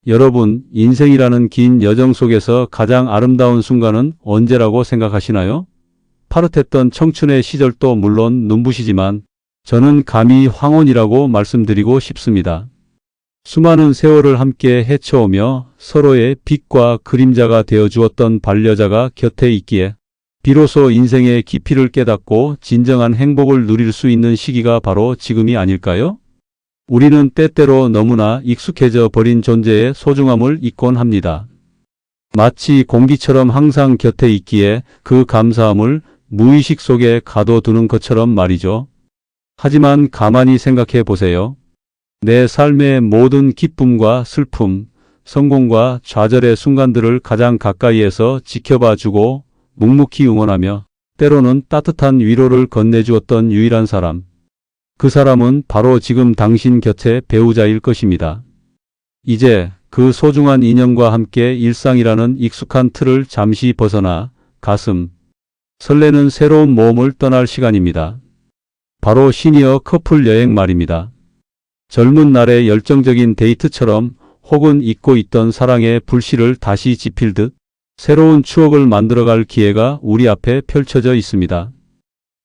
여러분, 인생이라는 긴 여정 속에서 가장 아름다운 순간은 언제라고 생각하시나요? 파릇했던 청춘의 시절도 물론 눈부시지만 저는 감히 황혼이라고 말씀드리고 싶습니다. 수많은 세월을 함께 헤쳐오며 서로의 빛과 그림자가 되어 주었던 반려자가 곁에 있기에 비로소 인생의 깊이를 깨닫고 진정한 행복을 누릴 수 있는 시기가 바로 지금이 아닐까요? 우리는 때때로 너무나 익숙해져 버린 존재의 소중함을 잊곤 합니다. 마치 공기처럼 항상 곁에 있기에 그 감사함을 무의식 속에 가둬두는 것처럼 말이죠. 하지만 가만히 생각해 보세요. 내 삶의 모든 기쁨과 슬픔, 성공과 좌절의 순간들을 가장 가까이에서 지켜봐 주고 묵묵히 응원하며 때로는 따뜻한 위로를 건네주었던 유일한 사람. 그 사람은 바로 지금 당신 곁의 배우자일 것입니다. 이제 그 소중한 인연과 함께 일상이라는 익숙한 틀을 잠시 벗어나 가슴 설레는 새로운 모험을 떠날 시간입니다. 바로 시니어 커플 여행 말입니다. 젊은 날의 열정적인 데이트처럼 혹은 잊고 있던 사랑의 불씨를 다시 지필듯 새로운 추억을 만들어갈 기회가 우리 앞에 펼쳐져 있습니다.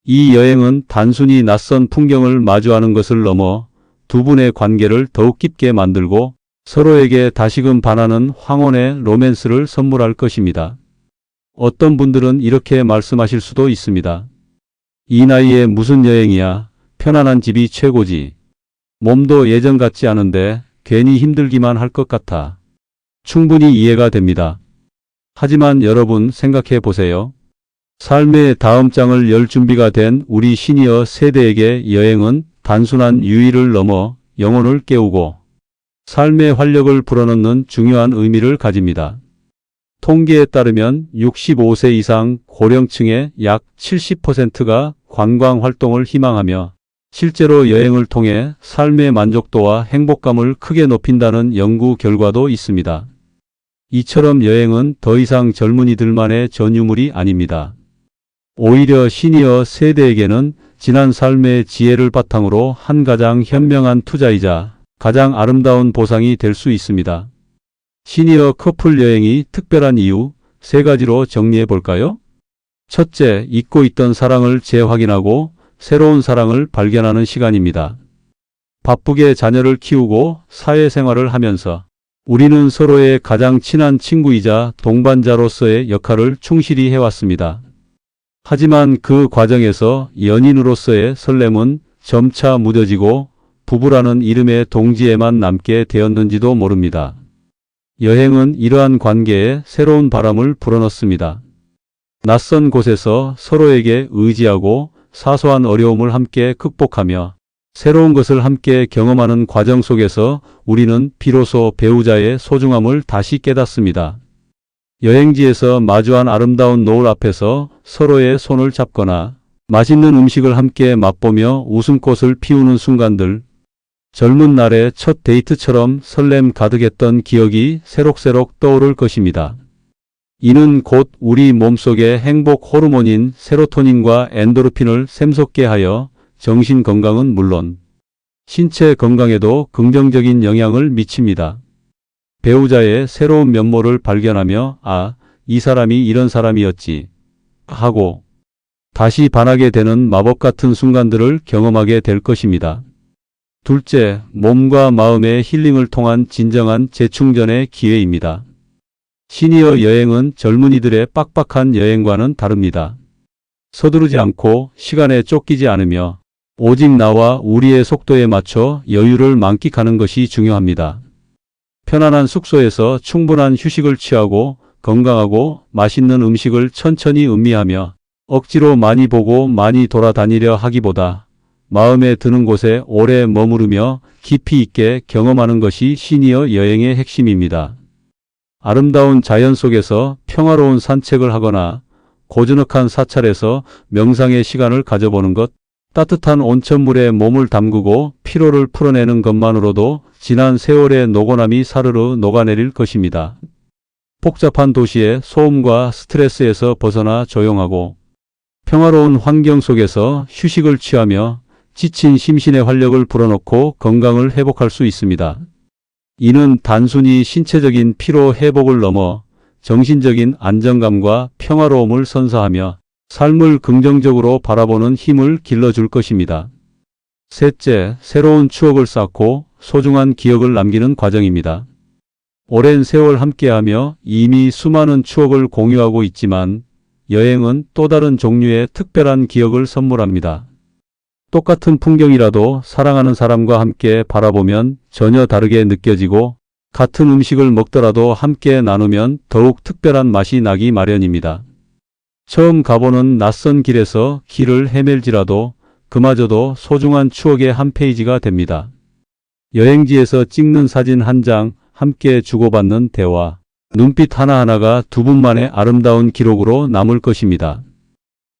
이 여행은 단순히 낯선 풍경을 마주하는 것을 넘어 두 분의 관계를 더욱 깊게 만들고 서로에게 다시금 반하는 황혼의 로맨스를 선물할 것입니다. 어떤 분들은 이렇게 말씀하실 수도 있습니다. 이 나이에 무슨 여행이야. 편안한 집이 최고지. 몸도 예전 같지 않은데 괜히 힘들기만 할 것 같아. 충분히 이해가 됩니다. 하지만 여러분 생각해 보세요. 삶의 다음 장을 열 준비가 된 우리 시니어 세대에게 여행은 단순한 유의를 넘어 영혼을 깨우고 삶의 활력을 불어넣는 중요한 의미를 가집니다. 통계에 따르면 65세 이상 고령층의 약 70%가 관광 활동을 희망하며 실제로 여행을 통해 삶의 만족도와 행복감을 크게 높인다는 연구 결과도 있습니다. 이처럼 여행은 더 이상 젊은이들만의 전유물이 아닙니다. 오히려 시니어 세대에게는 지난 삶의 지혜를 바탕으로 한 가장 현명한 투자이자 가장 아름다운 보상이 될 수 있습니다. 시니어 커플 여행이 특별한 이유 3가지로 정리해 볼까요? 첫째, 잊고 있던 사랑을 재확인하고 새로운 사랑을 발견하는 시간입니다. 바쁘게 자녀를 키우고 사회생활을 하면서 우리는 서로의 가장 친한 친구이자 동반자로서의 역할을 충실히 해왔습니다. 하지만 그 과정에서 연인으로서의 설렘은 점차 무뎌지고 부부라는 이름의 동지에만 남게 되었는지도 모릅니다. 여행은 이러한 관계에 새로운 바람을 불어넣습니다. 낯선 곳에서 서로에게 의지하고 사소한 어려움을 함께 극복하며 새로운 것을 함께 경험하는 과정 속에서 우리는 비로소 배우자의 소중함을 다시 깨닫습니다. 여행지에서 마주한 아름다운 노을 앞에서 서로의 손을 잡거나 맛있는 음식을 함께 맛보며 웃음꽃을 피우는 순간들, 젊은 날의 첫 데이트처럼 설렘 가득했던 기억이 새록새록 떠오를 것입니다. 이는 곧 우리 몸속의 행복 호르몬인 세로토닌과 엔도르핀을 샘솟게 하여 정신 건강은 물론 신체 건강에도 긍정적인 영향을 미칩니다. 배우자의 새로운 면모를 발견하며 아, 이 사람이 이런 사람이었지 하고 다시 반하게 되는 마법 같은 순간들을 경험하게 될 것입니다. 둘째, 몸과 마음의 힐링을 통한 진정한 재충전의 기회입니다. 시니어 여행은 젊은이들의 빡빡한 여행과는 다릅니다. 서두르지 않고 시간에 쫓기지 않으며 오직 나와 우리의 속도에 맞춰 여유를 만끽하는 것이 중요합니다. 편안한 숙소에서 충분한 휴식을 취하고 건강하고 맛있는 음식을 천천히 음미하며 억지로 많이 보고 많이 돌아다니려 하기보다 마음에 드는 곳에 오래 머무르며 깊이 있게 경험하는 것이 시니어 여행의 핵심입니다. 아름다운 자연 속에서 평화로운 산책을 하거나 고즈넉한 사찰에서 명상의 시간을 가져보는 것, 따뜻한 온천물에 몸을 담그고 피로를 풀어내는 것만으로도 지난 세월의 노곤함이 사르르 녹아내릴 것입니다. 복잡한 도시의 소음과 스트레스에서 벗어나 조용하고 평화로운 환경 속에서 휴식을 취하며 지친 심신의 활력을 불어넣고 건강을 회복할 수 있습니다. 이는 단순히 신체적인 피로 회복을 넘어 정신적인 안정감과 평화로움을 선사하며 삶을 긍정적으로 바라보는 힘을 길러줄 것입니다. 셋째, 새로운 추억을 쌓고 소중한 기억을 남기는 과정입니다. 오랜 세월 함께하며 이미 수많은 추억을 공유하고 있지만 여행은 또 다른 종류의 특별한 기억을 선물합니다. 똑같은 풍경이라도 사랑하는 사람과 함께 바라보면 전혀 다르게 느껴지고 같은 음식을 먹더라도 함께 나누면 더욱 특별한 맛이 나기 마련입니다. 처음 가보는 낯선 길에서 길을 헤맬지라도 그마저도 소중한 추억의 한 페이지가 됩니다. 여행지에서 찍는 사진 한 장, 함께 주고받는 대화, 눈빛 하나하나가 두 분만의 아름다운 기록으로 남을 것입니다.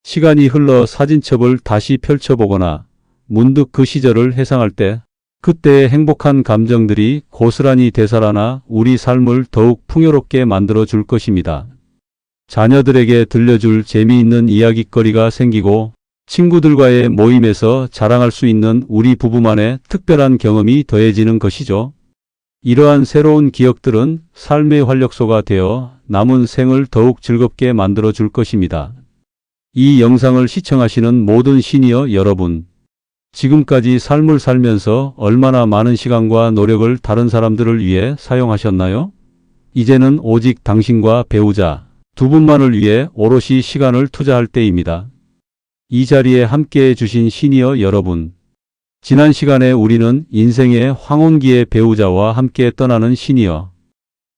시간이 흘러 사진첩을 다시 펼쳐보거나 문득 그 시절을 회상할 때 그때의 행복한 감정들이 고스란히 되살아나 우리 삶을 더욱 풍요롭게 만들어 줄 것입니다. 자녀들에게 들려줄 재미있는 이야깃거리가 생기고 친구들과의 모임에서 자랑할 수 있는 우리 부부만의 특별한 경험이 더해지는 것이죠. 이러한 새로운 기억들은 삶의 활력소가 되어 남은 생을 더욱 즐겁게 만들어 줄 것입니다. 이 영상을 시청하시는 모든 시니어 여러분, 지금까지 삶을 살면서 얼마나 많은 시간과 노력을 다른 사람들을 위해 사용하셨나요? 이제는 오직 당신과 배우자, 두 분만을 위해 오롯이 시간을 투자할 때입니다. 이 자리에 함께해 주신 시니어 여러분, 지난 시간에 우리는 인생의 황혼기의 배우자와 함께 떠나는 시니어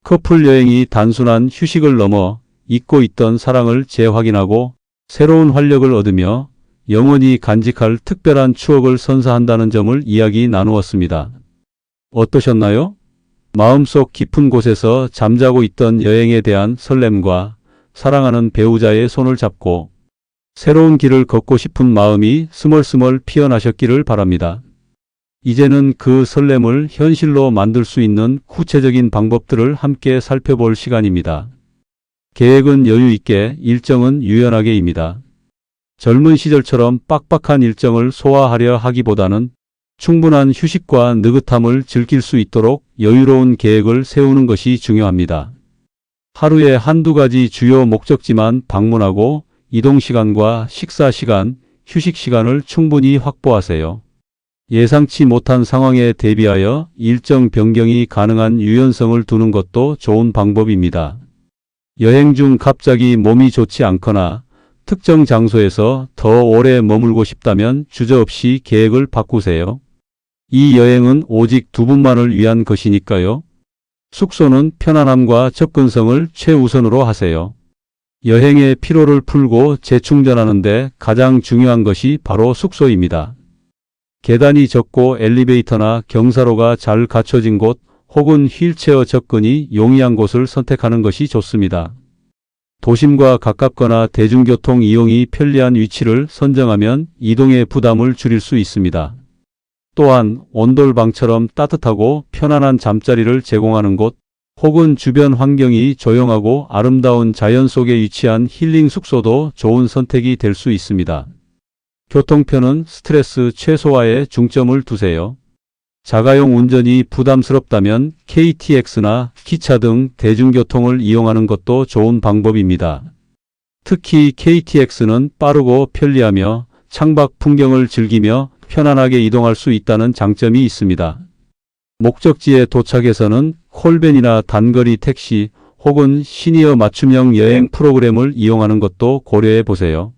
커플 여행이 단순한 휴식을 넘어 잊고 있던 사랑을 재확인하고 새로운 활력을 얻으며 영원히 간직할 특별한 추억을 선사한다는 점을 이야기 나누었습니다. 어떠셨나요? 마음속 깊은 곳에서 잠자고 있던 여행에 대한 설렘과 사랑하는 배우자의 손을 잡고 새로운 길을 걷고 싶은 마음이 스멀스멀 피어나셨기를 바랍니다. 이제는 그 설렘을 현실로 만들 수 있는 구체적인 방법들을 함께 살펴볼 시간입니다. 계획은 여유 있게, 일정은 유연하게입니다. 젊은 시절처럼 빡빡한 일정을 소화하려 하기보다는 충분한 휴식과 느긋함을 즐길 수 있도록 여유로운 계획을 세우는 것이 중요합니다. 하루에 한두 가지 주요 목적지만 방문하고 이동 시간과 식사 시간, 휴식 시간을 충분히 확보하세요. 예상치 못한 상황에 대비하여 일정 변경이 가능한 유연성을 두는 것도 좋은 방법입니다. 여행 중 갑자기 몸이 좋지 않거나 특정 장소에서 더 오래 머물고 싶다면 주저없이 계획을 바꾸세요. 이 여행은 오직 두 분만을 위한 것이니까요. 숙소는 편안함과 접근성을 최우선으로 하세요. 여행의 피로를 풀고 재충전하는 데 가장 중요한 것이 바로 숙소입니다. 계단이 적고 엘리베이터나 경사로가 잘 갖춰진 곳 혹은 휠체어 접근이 용이한 곳을 선택하는 것이 좋습니다. 도심과 가깝거나 대중교통 이용이 편리한 위치를 선정하면 이동의 부담을 줄일 수 있습니다. 또한 온돌방처럼 따뜻하고 편안한 잠자리를 제공하는 곳 혹은 주변 환경이 조용하고 아름다운 자연 속에 위치한 힐링 숙소도 좋은 선택이 될 수 있습니다. 교통편은 스트레스 최소화에 중점을 두세요. 자가용 운전이 부담스럽다면 KTX나 기차 등 대중교통을 이용하는 것도 좋은 방법입니다. 특히 KTX는 빠르고 편리하며 창밖 풍경을 즐기며 편안하게 이동할 수 있다는 장점이 있습니다. 목적지에 도착해서는 콜밴이나 단거리 택시 혹은 시니어 맞춤형 여행 프로그램을 이용하는 것도 고려해 보세요.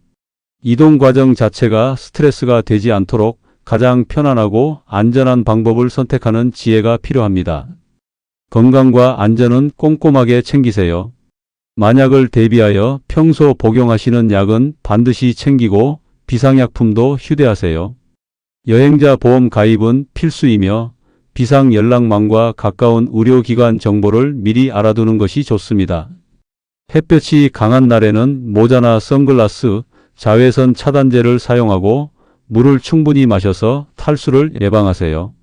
이동 과정 자체가 스트레스가 되지 않도록 가장 편안하고 안전한 방법을 선택하는 지혜가 필요합니다. 건강과 안전은 꼼꼼하게 챙기세요. 만약을 대비하여 평소 복용하시는 약은 반드시 챙기고 비상약품도 휴대하세요. 여행자 보험 가입은 필수이며 비상 연락망과 가까운 의료기관 정보를 미리 알아두는 것이 좋습니다. 햇볕이 강한 날에는 모자나 선글라스, 자외선 차단제를 사용하고 물을 충분히 마셔서 탈수를 예방하세요.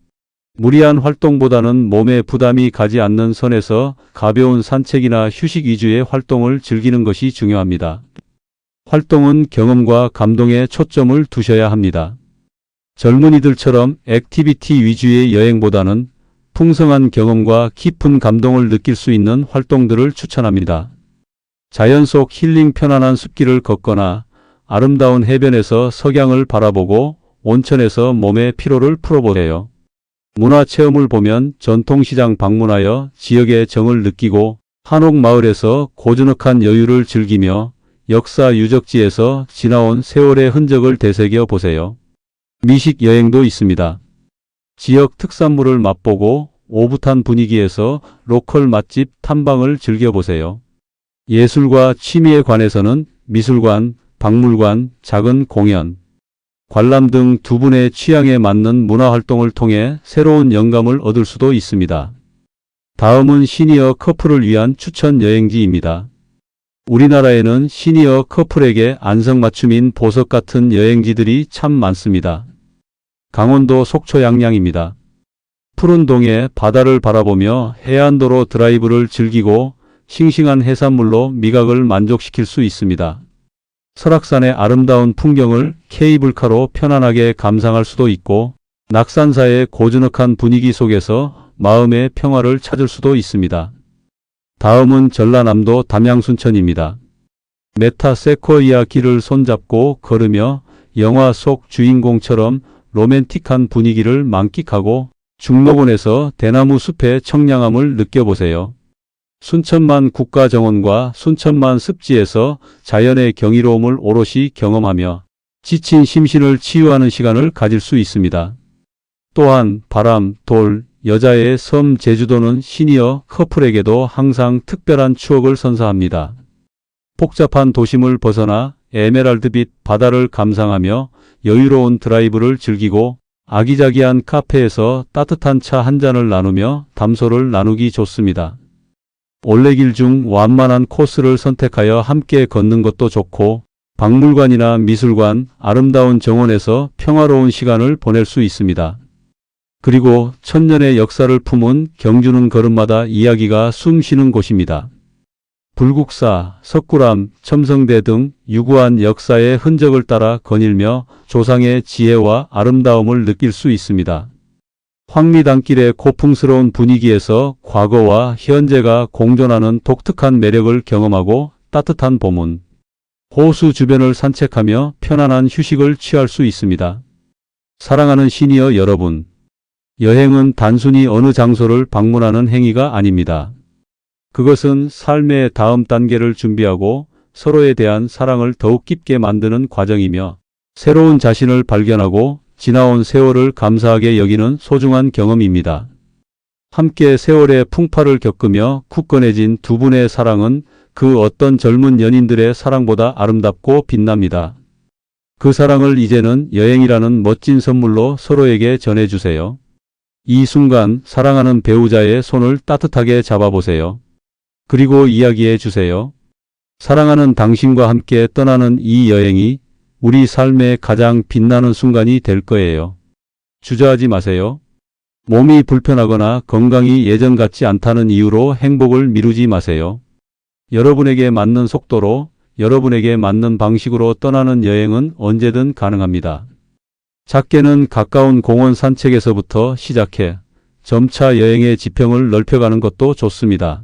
무리한 활동보다는 몸에 부담이 가지 않는 선에서 가벼운 산책이나 휴식 위주의 활동을 즐기는 것이 중요합니다. 활동은 경험과 감동에 초점을 두셔야 합니다. 젊은이들처럼 액티비티 위주의 여행보다는 풍성한 경험과 깊은 감동을 느낄 수 있는 활동들을 추천합니다. 자연 속 힐링 편안한 숲길을 걷거나 아름다운 해변에서 석양을 바라보고 온천에서 몸의 피로를 풀어보세요. 문화체험을 보면 전통시장 방문하여 지역의 정을 느끼고 한옥마을에서 고즈넉한 여유를 즐기며 역사 유적지에서 지나온 세월의 흔적을 되새겨 보세요. 미식 여행도 있습니다. 지역 특산물을 맛보고 오붓한 분위기에서 로컬 맛집 탐방을 즐겨보세요. 예술과 취미에 관해서는 미술관, 박물관, 작은 공연, 관람 등 두 분의 취향에 맞는 문화활동을 통해 새로운 영감을 얻을 수도 있습니다. 다음은 시니어 커플을 위한 추천 여행지입니다. 우리나라에는 시니어 커플에게 안성맞춤인 보석 같은 여행지들이 참 많습니다. 강원도 속초 양양입니다. 푸른 동해 바다를 바라보며 해안도로 드라이브를 즐기고 싱싱한 해산물로 미각을 만족시킬 수 있습니다. 설악산의 아름다운 풍경을 케이블카로 편안하게 감상할 수도 있고 낙산사의 고즈넉한 분위기 속에서 마음의 평화를 찾을 수도 있습니다. 다음은 전라남도 담양순천입니다. 메타세코이아 길을 손잡고 걸으며 영화 속 주인공처럼 로맨틱한 분위기를 만끽하고 중록원에서 대나무 숲의 청량함을 느껴보세요. 순천만 국가정원과 순천만 습지에서 자연의 경이로움을 오롯이 경험하며 지친 심신을 치유하는 시간을 가질 수 있습니다. 또한 바람, 돌, 여자의 섬 제주도는 시니어 커플에게도 항상 특별한 추억을 선사합니다. 복잡한 도심을 벗어나 에메랄드빛 바다를 감상하며 여유로운 드라이브를 즐기고 아기자기한 카페에서 따뜻한 차 한 잔을 나누며 담소를 나누기 좋습니다. 올레길 중 완만한 코스를 선택하여 함께 걷는 것도 좋고 박물관이나 미술관, 아름다운 정원에서 평화로운 시간을 보낼 수 있습니다. 그리고 천년의 역사를 품은 경주는 걸음마다 이야기가 숨쉬는 곳입니다. 불국사, 석굴암, 첨성대 등 유구한 역사의 흔적을 따라 거닐며 조상의 지혜와 아름다움을 느낄 수 있습니다. 황리단길의 고풍스러운 분위기에서 과거와 현재가 공존하는 독특한 매력을 경험하고 따뜻한 봄은 호수 주변을 산책하며 편안한 휴식을 취할 수 있습니다. 사랑하는 시니어 여러분, 여행은 단순히 어느 장소를 방문하는 행위가 아닙니다. 그것은 삶의 다음 단계를 준비하고 서로에 대한 사랑을 더욱 깊게 만드는 과정이며 새로운 자신을 발견하고 지나온 세월을 감사하게 여기는 소중한 경험입니다. 함께 세월의 풍파를 겪으며 굳건해진 두 분의 사랑은 그 어떤 젊은 연인들의 사랑보다 아름답고 빛납니다. 그 사랑을 이제는 여행이라는 멋진 선물로 서로에게 전해주세요. 이 순간 사랑하는 배우자의 손을 따뜻하게 잡아보세요. 그리고 이야기해 주세요. 사랑하는 당신과 함께 떠나는 이 여행이 우리 삶의 가장 빛나는 순간이 될 거예요. 주저하지 마세요. 몸이 불편하거나 건강이 예전 같지 않다는 이유로 행복을 미루지 마세요. 여러분에게 맞는 속도로, 여러분에게 맞는 방식으로 떠나는 여행은 언제든 가능합니다. 작게는 가까운 공원 산책에서부터 시작해 점차 여행의 지평을 넓혀가는 것도 좋습니다.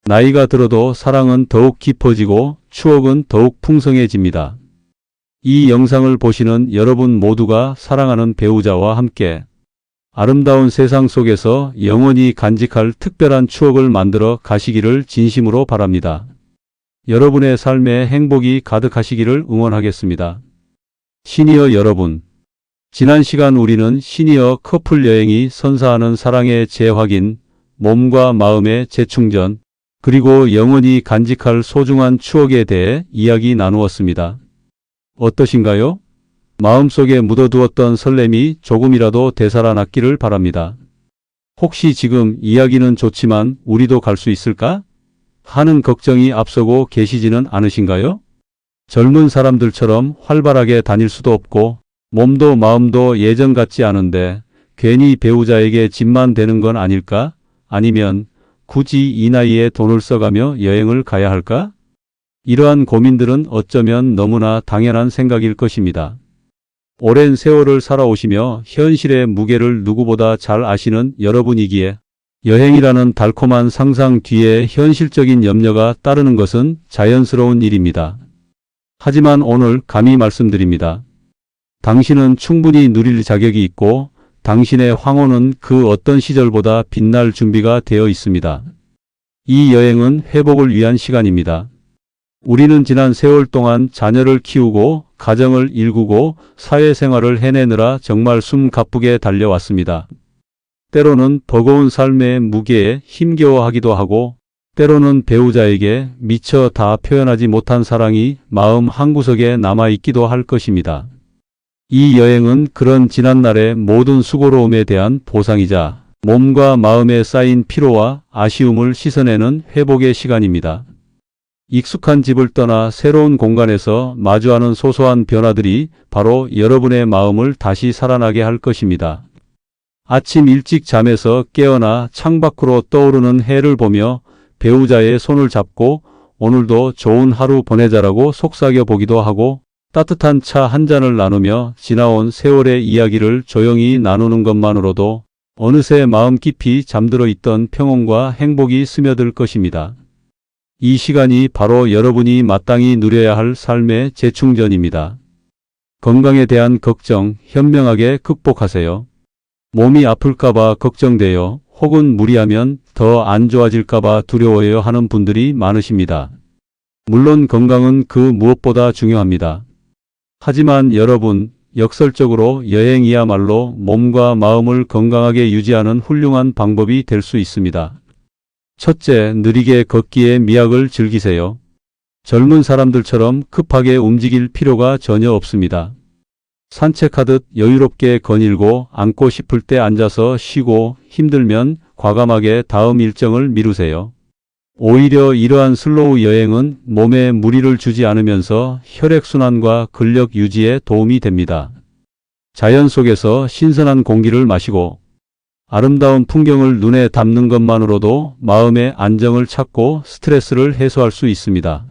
나이가 들어도 사랑은 더욱 깊어지고 추억은 더욱 풍성해집니다. 이 영상을 보시는 여러분 모두가 사랑하는 배우자와 함께 아름다운 세상 속에서 영원히 간직할 특별한 추억을 만들어 가시기를 진심으로 바랍니다. 여러분의 삶에 행복이 가득하시기를 응원하겠습니다. 시니어 여러분, 지난 시간 우리는 시니어 커플 여행이 선사하는 사랑의 재확인, 몸과 마음의 재충전, 그리고 영원히 간직할 소중한 추억에 대해 이야기 나누었습니다. 어떠신가요? 마음속에 묻어두었던 설렘이 조금이라도 되살아났기를 바랍니다. 혹시 지금 이야기는 좋지만 우리도 갈 수 있을까? 하는 걱정이 앞서고 계시지는 않으신가요? 젊은 사람들처럼 활발하게 다닐 수도 없고 몸도 마음도 예전 같지 않은데 괜히 배우자에게 짐만 되는 건 아닐까? 아니면 굳이 이 나이에 돈을 써가며 여행을 가야 할까? 이러한 고민들은 어쩌면 너무나 당연한 생각일 것입니다. 오랜 세월을 살아오시며 현실의 무게를 누구보다 잘 아시는 여러분이기에 여행이라는 달콤한 상상 뒤에 현실적인 염려가 따르는 것은 자연스러운 일입니다. 하지만 오늘 감히 말씀드립니다. 당신은 충분히 누릴 자격이 있고 당신의 황혼은 그 어떤 시절보다 빛날 준비가 되어 있습니다. 이 여행은 회복을 위한 시간입니다. 우리는 지난 세월 동안 자녀를 키우고 가정을 일구고 사회생활을 해내느라 정말 숨가쁘게 달려왔습니다. 때로는 버거운 삶의 무게에 힘겨워하기도 하고 때로는 배우자에게 미처 다 표현하지 못한 사랑이 마음 한구석에 남아있기도 할 것입니다. 이 여행은 그런 지난날의 모든 수고로움에 대한 보상이자 몸과 마음에 쌓인 피로와 아쉬움을 씻어내는 회복의 시간입니다. 익숙한 집을 떠나 새로운 공간에서 마주하는 소소한 변화들이 바로 여러분의 마음을 다시 살아나게 할 것입니다. 아침 일찍 잠에서 깨어나 창밖으로 떠오르는 해를 보며 배우자의 손을 잡고 오늘도 좋은 하루 보내자라고 속삭여 보기도 하고 따뜻한 차 한 잔을 나누며 지나온 세월의 이야기를 조용히 나누는 것만으로도 어느새 마음 깊이 잠들어 있던 평온과 행복이 스며들 것입니다. 이 시간이 바로 여러분이 마땅히 누려야 할 삶의 재충전입니다. 건강에 대한 걱정 현명하게 극복하세요. 몸이 아플까봐 걱정돼요. 혹은 무리하면 더 안 좋아질까봐 두려워해요 하는 분들이 많으십니다. 물론 건강은 그 무엇보다 중요합니다. 하지만 여러분, 역설적으로 여행이야말로 몸과 마음을 건강하게 유지하는 훌륭한 방법이 될 수 있습니다. 첫째, 느리게 걷기의 미학을 즐기세요. 젊은 사람들처럼 급하게 움직일 필요가 전혀 없습니다. 산책하듯 여유롭게 거닐고 앉고 싶을 때 앉아서 쉬고 힘들면 과감하게 다음 일정을 미루세요. 오히려 이러한 슬로우 여행은 몸에 무리를 주지 않으면서 혈액순환과 근력 유지에 도움이 됩니다. 자연 속에서 신선한 공기를 마시고 아름다운 풍경을 눈에 담는 것만으로도 마음의 안정을 찾고 스트레스를 해소할 수 있습니다.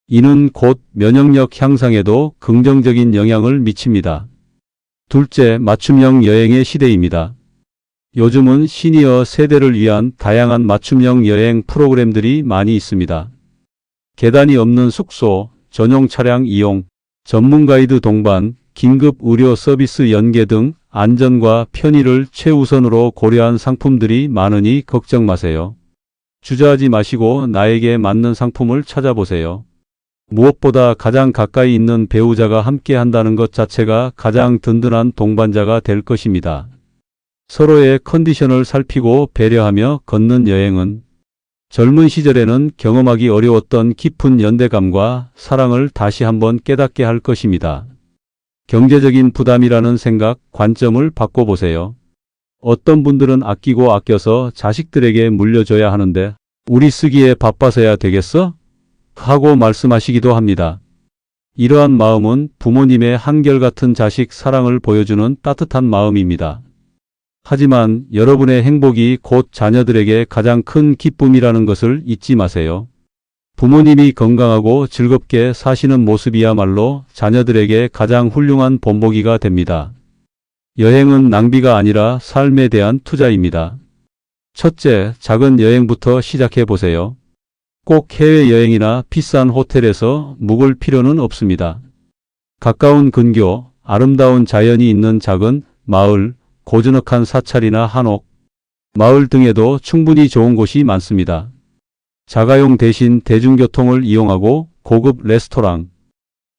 이는 곧 면역력 향상에도 긍정적인 영향을 미칩니다. 둘째, 맞춤형 여행의 시대입니다. 요즘은 시니어 세대를 위한 다양한 맞춤형 여행 프로그램들이 많이 있습니다. 계단이 없는 숙소, 전용 차량 이용, 전문 가이드 동반, 긴급 의료 서비스 연계 등 안전과 편의를 최우선으로 고려한 상품들이 많으니 걱정 마세요. 주저하지 마시고 나에게 맞는 상품을 찾아보세요. 무엇보다 가장 가까이 있는 배우자가 함께 한다는 것 자체가 가장 든든한 동반자가 될 것입니다. 서로의 컨디션을 살피고 배려하며 걷는 여행은 젊은 시절에는 경험하기 어려웠던 깊은 연대감과 사랑을 다시 한번 깨닫게 할 것입니다. 경제적인 부담이라는 생각, 관점을 바꿔보세요. 어떤 분들은 아끼고 아껴서 자식들에게 물려줘야 하는데 우리 쓰기에 바빠서야 되겠어? 하고 말씀하시기도 합니다. 이러한 마음은 부모님의 한결같은 자식 사랑을 보여주는 따뜻한 마음입니다. 하지만 여러분의 행복이 곧 자녀들에게 가장 큰 기쁨이라는 것을 잊지 마세요. 부모님이 건강하고 즐겁게 사시는 모습이야말로 자녀들에게 가장 훌륭한 본보기가 됩니다. 여행은 낭비가 아니라 삶에 대한 투자입니다. 첫째, 작은 여행부터 시작해 보세요. 꼭 해외여행이나 비싼 호텔에서 묵을 필요는 없습니다. 가까운 근교, 아름다운 자연이 있는 작은 마을, 고즈넉한 사찰이나 한옥, 마을 등에도 충분히 좋은 곳이 많습니다. 자가용 대신 대중교통을 이용하고 고급 레스토랑,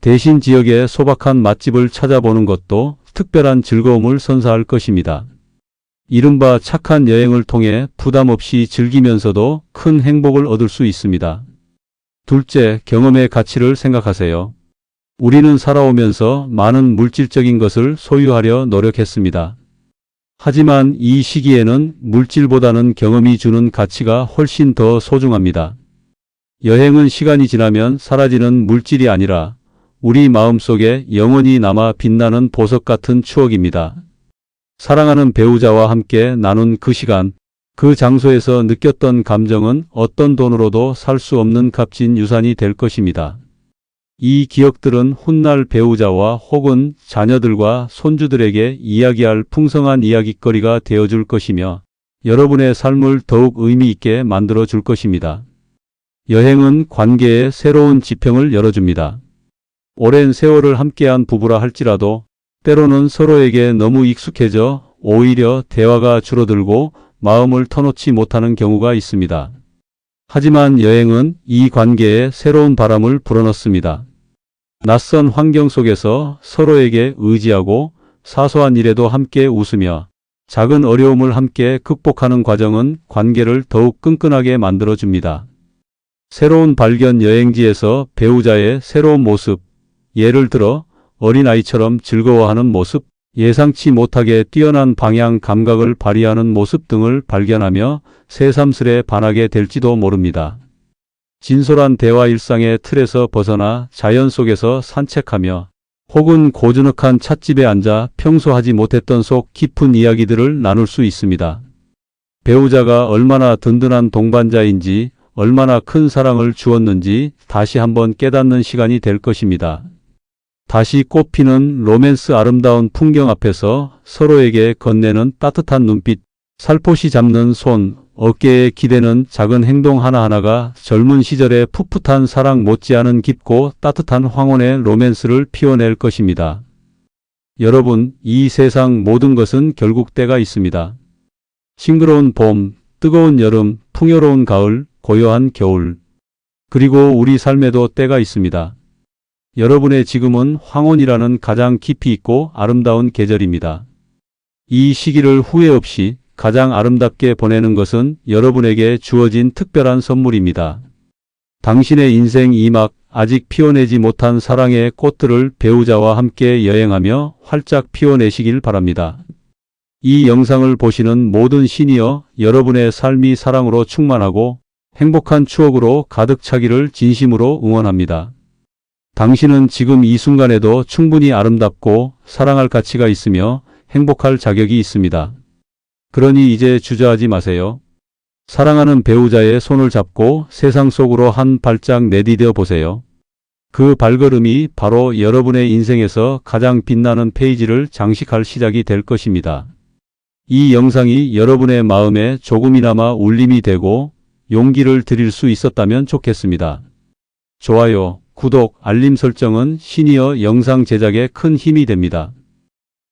대신 지역의 소박한 맛집을 찾아보는 것도 특별한 즐거움을 선사할 것입니다. 이른바 착한 여행을 통해 부담 없이 즐기면서도 큰 행복을 얻을 수 있습니다. 둘째, 경험의 가치를 생각하세요. 우리는 살아오면서 많은 물질적인 것을 소유하려 노력했습니다. 하지만 이 시기에는 물질보다는 경험이 주는 가치가 훨씬 더 소중합니다. 여행은 시간이 지나면 사라지는 물질이 아니라 우리 마음속에 영원히 남아 빛나는 보석 같은 추억입니다. 사랑하는 배우자와 함께 나눈 그 시간, 그 장소에서 느꼈던 감정은 어떤 돈으로도 살 수 없는 값진 유산이 될 것입니다. 이 기억들은 훗날 배우자와 혹은 자녀들과 손주들에게 이야기할 풍성한 이야깃거리가 되어줄 것이며 여러분의 삶을 더욱 의미 있게 만들어 줄 것입니다. 여행은 관계의 새로운 지평을 열어줍니다. 오랜 세월을 함께한 부부라 할지라도 때로는 서로에게 너무 익숙해져 오히려 대화가 줄어들고 마음을 터놓지 못하는 경우가 있습니다. 하지만 여행은 이 관계에 새로운 바람을 불어넣습니다. 낯선 환경 속에서 서로에게 의지하고 사소한 일에도 함께 웃으며 작은 어려움을 함께 극복하는 과정은 관계를 더욱 끈끈하게 만들어줍니다. 새로운 발견 여행지에서 배우자의 새로운 모습, 예를 들어 어린아이처럼 즐거워하는 모습, 예상치 못하게 뛰어난 방향 감각을 발휘하는 모습 등을 발견하며 새삼스레 반하게 될지도 모릅니다. 진솔한 대화 일상의 틀에서 벗어나 자연 속에서 산책하며 혹은 고즈넉한 찻집에 앉아 평소 하지 못했던 속 깊은 이야기들을 나눌 수 있습니다. 배우자가 얼마나 든든한 동반자인지, 얼마나 큰 사랑을 주었는지 다시 한번 깨닫는 시간이 될 것입니다. 다시 꽃피는 로맨스 아름다운 풍경 앞에서 서로에게 건네는 따뜻한 눈빛, 살포시 잡는 손, 어깨에 기대는 작은 행동 하나하나가 젊은 시절의 풋풋한 사랑 못지않은 깊고 따뜻한 황혼의 로맨스를 피워낼 것입니다. 여러분, 이 세상 모든 것은 결국 때가 있습니다. 싱그러운 봄, 뜨거운 여름, 풍요로운 가을, 고요한 겨울. 그리고 우리 삶에도 때가 있습니다. 여러분의 지금은 황혼이라는 가장 깊이 있고 아름다운 계절입니다. 이 시기를 후회 없이 가장 아름답게 보내는 것은 여러분에게 주어진 특별한 선물입니다. 당신의 인생 2막 아직 피워내지 못한 사랑의 꽃들을 배우자와 함께 여행하며 활짝 피워내시길 바랍니다. 이 영상을 보시는 모든 시니어, 여러분의 삶이 사랑으로 충만하고 행복한 추억으로 가득 차기를 진심으로 응원합니다. 당신은 지금 이 순간에도 충분히 아름답고 사랑할 가치가 있으며 행복할 자격이 있습니다. 그러니 이제 주저하지 마세요. 사랑하는 배우자의 손을 잡고 세상 속으로 한 발짝 내디뎌 보세요. 그 발걸음이 바로 여러분의 인생에서 가장 빛나는 페이지를 장식할 시작이 될 것입니다. 이 영상이 여러분의 마음에 조금이나마 울림이 되고 용기를 드릴 수 있었다면 좋겠습니다. 좋아요, 구독, 알림 설정은 시니어 영상 제작에 큰 힘이 됩니다.